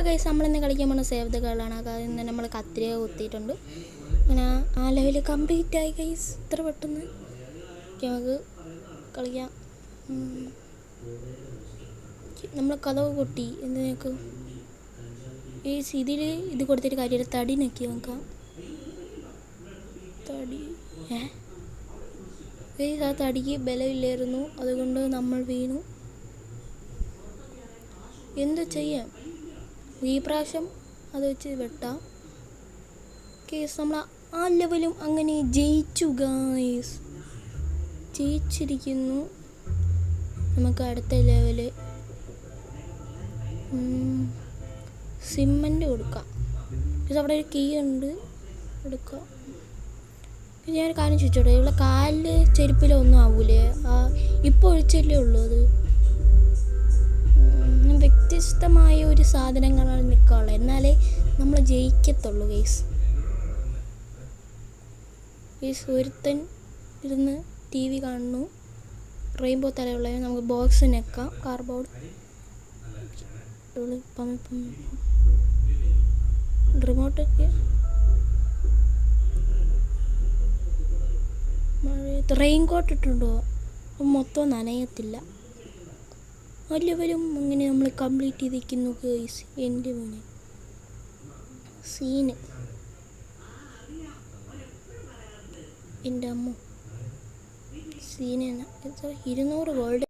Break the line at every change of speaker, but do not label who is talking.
അപ്പോൾ ഗൈസ് നമ്മളിന്ന് കളിക്കാൻ പോകുന്ന സേവ് ദ ഗേളാണ്. അതിൽ നിന്ന് നമ്മൾ കത്തിരിക കുത്തിയിട്ടുണ്ട്. അങ്ങനെ ആ ലെവൽ കംപ്ലീറ്റ് ആയി ഗൈസ്. ഇത്ര പെട്ടെന്ന് നമുക്ക് കളിക്കാം. നമ്മൾ കഥവ് പൊട്ടി എന്തിനൊക്കെ ഈ ഇതിൽ ഇത് കൊടുത്തിട്ട് കാര്യം തടി നോക്കി നോക്കാം. തടി ആ തടിക്ക് ബലമില്ലായിരുന്നു, അതുകൊണ്ട് നമ്മൾ വീണു. എന്ത് ചെയ്യാം, ഈ പ്രാവശ്യം അത് വെച്ച് വെട്ടാം. കേസ് നമ്മൾ ആ ലെവലും അങ്ങനെ ജയിച്ചു ഗായ്സ്, ജയിച്ചിരിക്കുന്നു. നമുക്ക് അടുത്ത ലെവല് സിമൻ്റ് കൊടുക്കാം. പക്ഷെ അവിടെ ഒരു കീ ഉണ്ട്, എടുക്കാം. ഞാനൊരു കാര്യം ചോദിച്ചോട്ടെ, ഇവിടെ കാലിൽ ചെരുപ്പിലൊന്നും ആവൂലേ? ഇപ്പോൾ ഒഴിച്ചല്ലേ ഉള്ളൂ. അത് വ്യത്യസ്തമായ ഒരു സാധനങ്ങളാണ് നിൽക്കാനുള്ളത്, എന്നാലേ നമ്മൾ ജയിക്കത്തുള്ളൂ ഗൈസ്. ഒരുത്തൻ ഇരുന്ന് TV കാണുന്നു, റെയിൻബോ തലയുള്ളത്. നമുക്ക് ബോക്സ് നെക്കാം, കാർബോർഡ് റിമോട്ടൊക്കെ. റെയിൻ കോട്ട് ഇട്ടുണ്ടോ, മൊത്തം നനയത്തില്ല. എല്ലാവരും അങ്ങനെ നമ്മൾ കംപ്ലീറ്റ് ചെയ്തിരിക്കുന്നു ഗൈസ്. എൻ്റെ മോനെ സീന്, എൻ്റെ അമ്മ സീനാണ്. 200 ഗോൾഡ്.